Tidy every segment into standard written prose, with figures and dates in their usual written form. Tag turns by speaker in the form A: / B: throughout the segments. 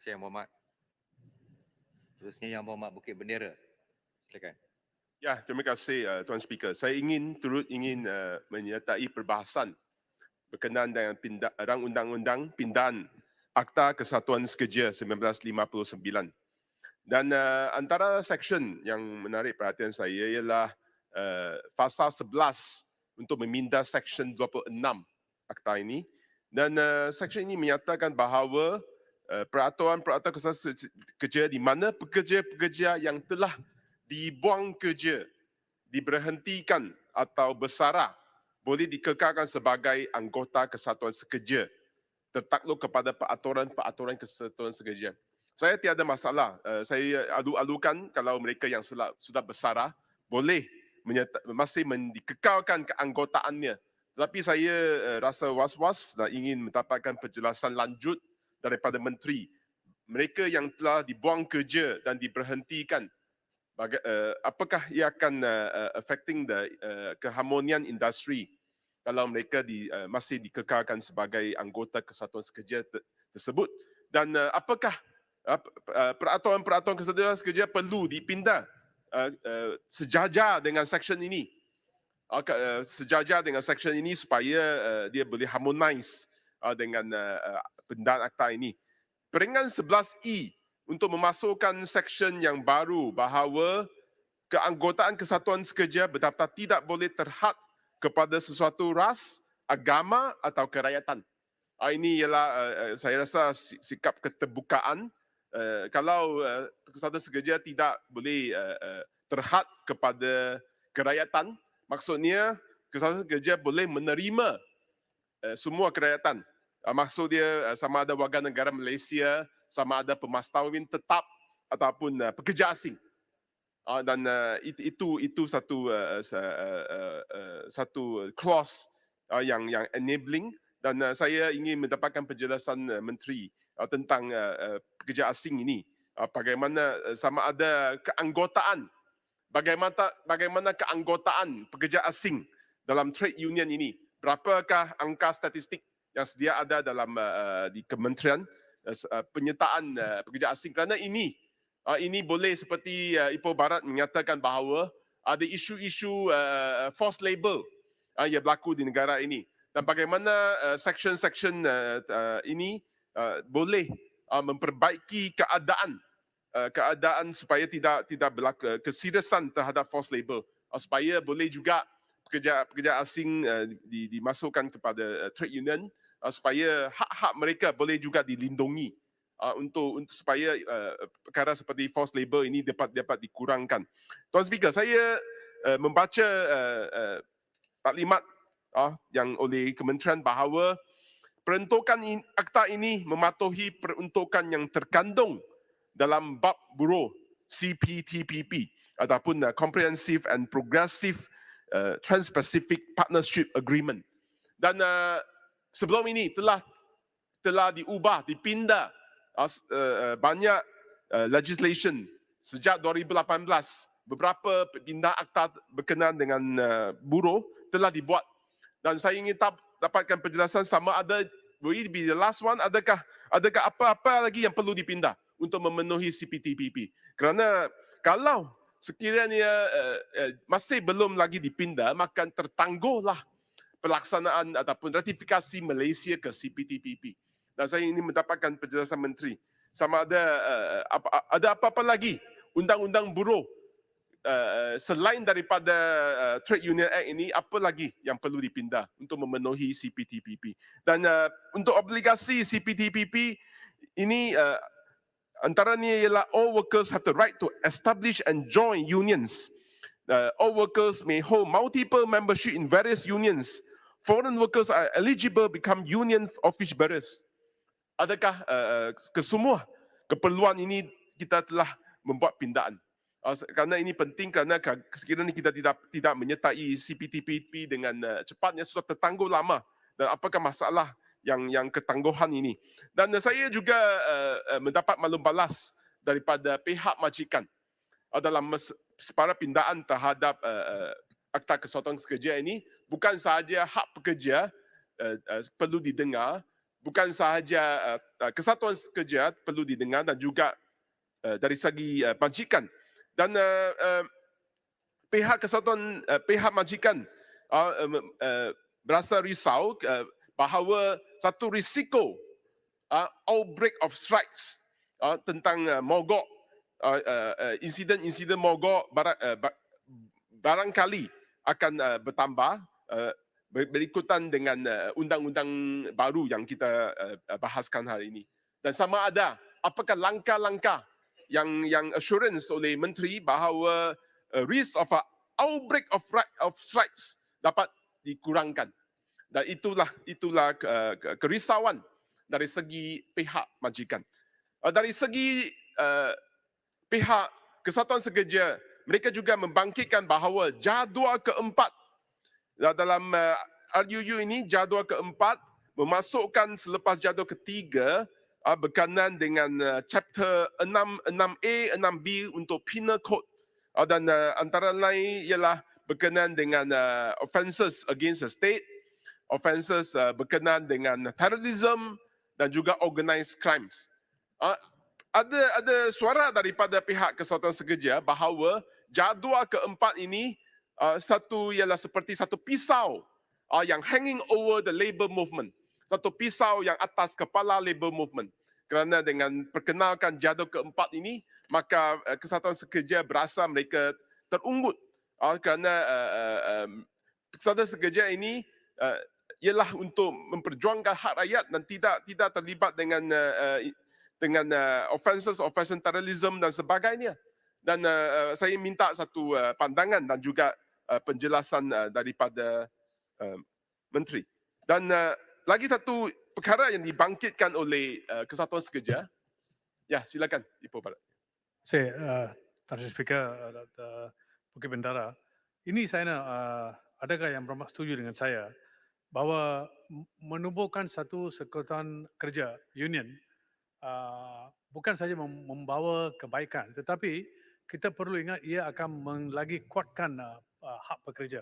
A: Saya Muhammad. Seterusnya Yang Muhammad Bukit Bendera. Silakan.
B: Ya, terima kasih Tuan Speaker. Saya ingin menyertai perbahasan berkenaan dengan rang undang-undang pindahan Akta Kesatuan Sekerja 1959. Dan antara seksyen yang menarik perhatian saya ialah fasa 11 untuk memindah seksyen 26 Akta ini. Dan seksyen ini menyatakan bahawa peraturan-peraturan kesatuan kerja di mana pekerja-pekerja yang telah dibuang kerja, diberhentikan atau bersara boleh dikekalkan sebagai anggota kesatuan sekerja tertakluk kepada peraturan-peraturan kesatuan sekerja. Saya tiada masalah. Saya alu-alukan kalau mereka yang sudah bersara boleh masih dikekalkan keanggotaannya. Tetapi saya rasa was-was dan ingin mendapatkan penjelasan lanjut daripada menteri. Mereka yang telah dibuang kerja dan diberhentikan, apakah ia akan affecting the keharmonian industri kalau mereka masih dikekalkan sebagai anggota kesatuan sekerja tersebut, dan apakah peraturan-peraturan kesatuan sekerja perlu dipindah sejajar dengan seksyen ini, supaya dia boleh harmonize dengan pindahan akta ini. Peringan 11E untuk memasukkan seksyen yang baru bahawa keanggotaan kesatuan sekerja berdaftar tidak boleh terhad kepada sesuatu ras, agama atau kerakyatan. Ini ialah saya rasa sikap keterbukaan. Kalau kesatuan sekerja tidak boleh terhad kepada kerakyatan, maksudnya kesatuan sekerja boleh menerima semua kerakyatan. Maksud dia sama ada warga negara Malaysia, sama ada pemastauin tetap ataupun pekerja asing. Dan itu satu clause yang enabling, dan saya ingin mendapatkan penjelasan menteri tentang pekerja asing ini. Bagaimana sama ada keanggotaan, bagaimana keanggotaan pekerja asing dalam trade union ini. Berapakah angka statistik yang sedia ada dalam di kementerian penyertaan pekerja asing, kerana ini boleh seperti Ipoh Barat menyatakan bahawa ada isu-isu forced labor yang berlaku di negara ini, dan bagaimana seksyen-seksyen ini boleh memperbaiki keadaan supaya tidak berlaku keseriusan terhadap forced labor, supaya boleh juga pekerja asing dimasukkan kepada trade union, supaya hak-hak mereka boleh juga dilindungi, untuk supaya perkara seperti forced labor ini dapat dikurangkan. Tuan Speaker, saya membaca taklimat yang oleh kementerian bahawa peruntukan akta ini mematuhi peruntukan yang terkandung dalam bab buruh CPTPP ataupun Comprehensive and Progressive Trans-Pacific Partnership Agreement. Dan sebelum ini telah diubah, dipindah banyak legislation sejak 2018. Beberapa pindah akta berkenaan dengan buruh telah dibuat, dan saya ingin dapatkan penjelasan sama ada will it be the last one, adakah apa-apa lagi yang perlu dipindah untuk memenuhi CPTPP. Kerana kalau sekiranya masih belum lagi dipindah, maka tertangguhlah pelaksanaan ataupun ratifikasi Malaysia ke CPTPP. Dan saya ingin mendapatkan penjelasan menteri sama ada apa-apa lagi undang-undang buruh selain daripada Trade Union Act ini, apa lagi yang perlu dipindah untuk memenuhi CPTPP. Dan untuk obligasi CPTPP ini antaranya ialah all workers have the right to establish and join unions. All workers may hold multiple membership in various unions. Foreign workers are eligible become union office bearers. Adakah kesemua keperluan ini kita telah membuat pindahan? Kerana ini penting, kerana sekiranya kita tidak menyertai CPTPP dengan cepatnya, sudah tertangguh lama, dan apakah masalah yang ketangguhan ini. Dan saya juga mendapat maklum balas daripada pihak majikan dalam separa pindahan terhadap Akta Kesatuan Sekerja ini. Bukan sahaja hak pekerja perlu didengar, bukan sahaja kesatuan kerja perlu didengar dan juga dari segi majikan dan pihak majikan berasa risau bahawa satu risiko outbreak of strikes tentang mogok insiden mogok barangkali akan bertambah berikutan dengan undang-undang baru yang kita bahaskan hari ini. Dan sama ada apakah langkah-langkah yang assurance oleh menteri bahawa risk of outbreak of strikes dapat dikurangkan. Dan itulah kerisauan dari segi pihak majikan. Dari segi pihak Kesatuan Sekerja, mereka juga membangkitkan bahawa jadual keempat dalam RUU ini, jadual keempat memasukkan selepas jadual ketiga berkenaan dengan chapter 6A, 6B untuk penal code dan antara lain ialah berkenaan dengan offences against the state, offences berkenaan dengan terrorism dan juga organised crimes. Ada suara daripada pihak Kesatuan Sekerja bahawa jadual keempat ini satu ialah seperti satu pisau yang hanging over the labour movement. Satu pisau yang atas kepala labour movement. Kerana dengan perkenalkan jadual keempat ini, maka Kesatuan Sekerja berasa mereka terunggut. Kerana Kesatuan Sekerja ini ialah untuk memperjuangkan hak rakyat dan tidak terlibat dengan offences terrorism dan sebagainya. Dan saya minta satu pandangan dan juga penjelasan daripada menteri. Dan lagi satu perkara yang dibangkitkan oleh Kesatuan Sekerja. Ya, silakan Ipoh Barat.
C: Saya Tan Speaker Bukit Bendara. Ini saya adakah yang bermak setuju dengan saya bahawa menubuhkan satu Kesatuan Kerja union bukan saja membawa kebaikan, tetapi kita perlu ingat ia akan lagi kuatkan hak pekerja.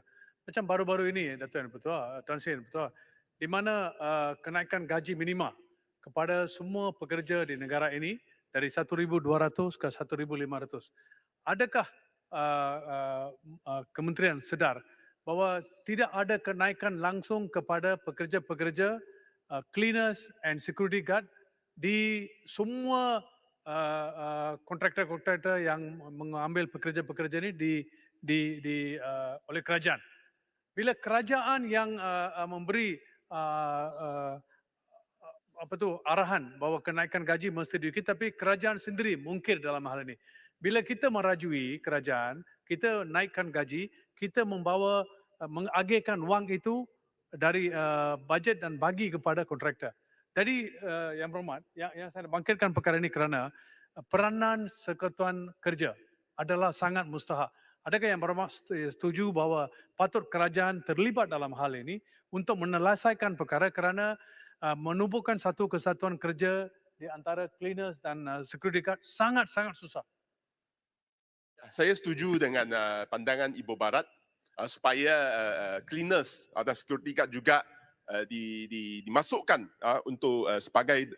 C: Macam baru-baru ini, Dato' Yang Bertuah, Tuan Sri Yang Bertuah, di mana kenaikan gaji minima kepada semua pekerja di negara ini dari 1,200 ke 1,500. Adakah kementerian sedar bahawa tidak ada kenaikan langsung kepada pekerja-pekerja cleaners and security guard di semua kontraktor-kontraktor yang mengambil pekerja-pekerja ini oleh kerajaan. Bila kerajaan yang memberi arahan bahawa kenaikan gaji mesti diikut, tapi kerajaan sendiri mungkir dalam hal ini. Bila kita merajui kerajaan, kita naikkan gaji, kita mengagihkan wang itu dari bajet dan bagi kepada kontraktor. Jadi yang berhormat, yang saya bangkitkan perkara ini kerana peranan Persekutuan Kerja adalah sangat mustahak. Adakah yang berhormat setuju bahawa patut kerajaan terlibat dalam hal ini untuk menyelesaikan perkara kerana menubuhkan satu kesatuan kerja di antara cleaners dan security guard sangat-sangat susah.
B: Saya setuju dengan pandangan Ipoh Barat supaya cleaners atau security guard juga dimasukkan untuk sebagai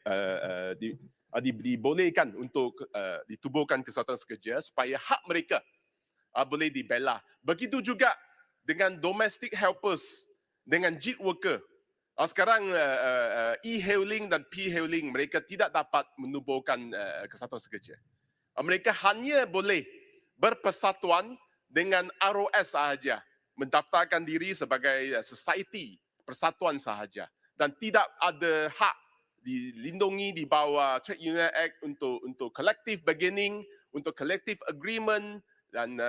B: dibolehkan untuk ditubuhkan Kesatuan Sekerja supaya hak mereka boleh dibela. Begitu juga dengan domestic helpers, dengan gig worker. Sekarang e-hailing dan p-hailing mereka tidak dapat menubuhkan Kesatuan Sekerja. Mereka hanya boleh berpersatuan dengan ROS sahaja, mendaftarkan diri sebagai society, persatuan sahaja, dan tidak ada hak dilindungi di bawah Trade Union Act untuk collective bargaining, untuk collective agreement dan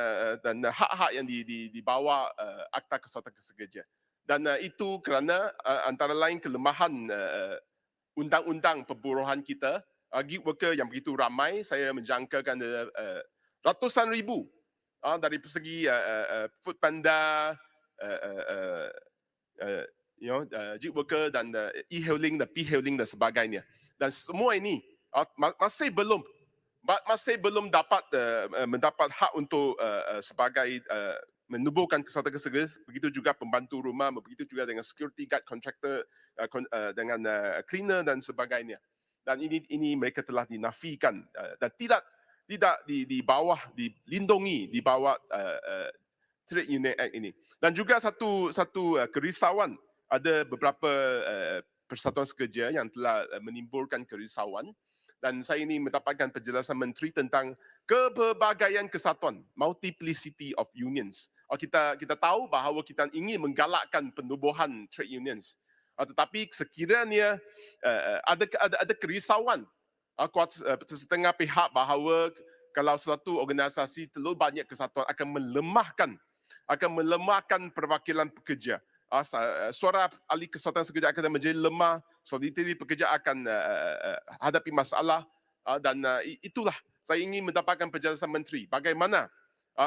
B: hak-hak yang dibawa Akta Kesatuan Sekerja. Dan itu kerana antara lain kelemahan undang-undang perburuhan kita, gig worker yang begitu ramai, saya menjangkakan ratusan ribu dari segi Foodpanda, gig worker dan e-hailing dan p-hailing dan sebagainya. Dan semua ini masih belum dapat mendapat hak untuk sebagai menubuhkan kesatuan kesegera, begitu juga pembantu rumah, begitu juga dengan security guard, contractor, dengan cleaner dan sebagainya. Dan ini mereka telah dinafikan dan tidak di bawah, dilindungi di bawah Trade Union Act ini. Dan juga satu kerisauan, ada beberapa persatuan sekerja yang telah menimbulkan kerisauan, dan saya ini mendapatkan penjelasan menteri tentang kepelbagaian kesatuan, multiplicity of unions. Kita tahu bahawa kita ingin menggalakkan penubuhan trade unions, tetapi sekiranya ada kerisauan setengah pihak bahawa kalau suatu organisasi terlalu banyak kesatuan akan melemahkan perwakilan pekerja. Suara ahli kesatuan sekerja akan menjadi lemah, solidariti pekerja akan hadapi masalah, dan itulah saya ingin mendapatkan penjelasan menteri bagaimana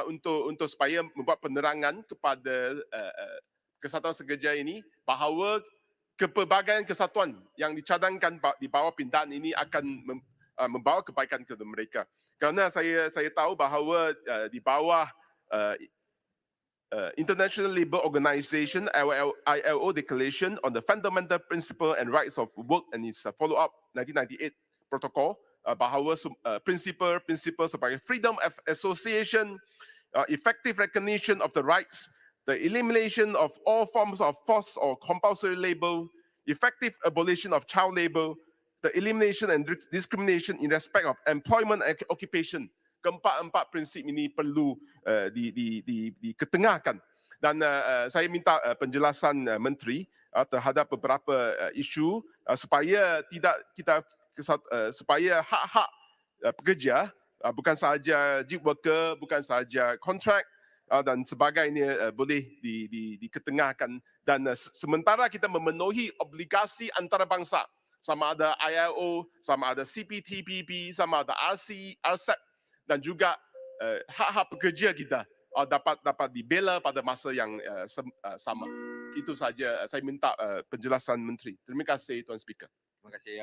B: untuk supaya membuat penerangan kepada kesatuan sekerja ini bahawa kepelbagaian kesatuan yang dicadangkan di bawah pindaan ini akan membawa kebaikan kepada mereka. Kerana saya tahu bahawa di bawah International Labour Organization ILO Declaration on the Fundamental Principle and Rights of Work and its follow-up 1998 protocol, bahawa prinsipal sebagai freedom of association, effective recognition of the rights, the elimination of all forms of forced or compulsory labor, effective abolition of child labor, the elimination and discrimination in respect of employment and occupation. Keempat prinsip ini perlu diketengahkan. Dan saya minta penjelasan menteri terhadap beberapa isu supaya supaya hak-hak pekerja, bukan sahaja gig worker, bukan sahaja kontrak dan sebagainya boleh diketengahkan. Dan sementara kita memenuhi obligasi antarabangsa, sama ada ILO, sama ada CPTPP, sama ada RCEP, dan juga hak-hak pekerja kita dapat dibela pada masa yang sama. Itu saja saya minta penjelasan menteri. Terima kasih Tuan Speaker.
A: Terima kasih.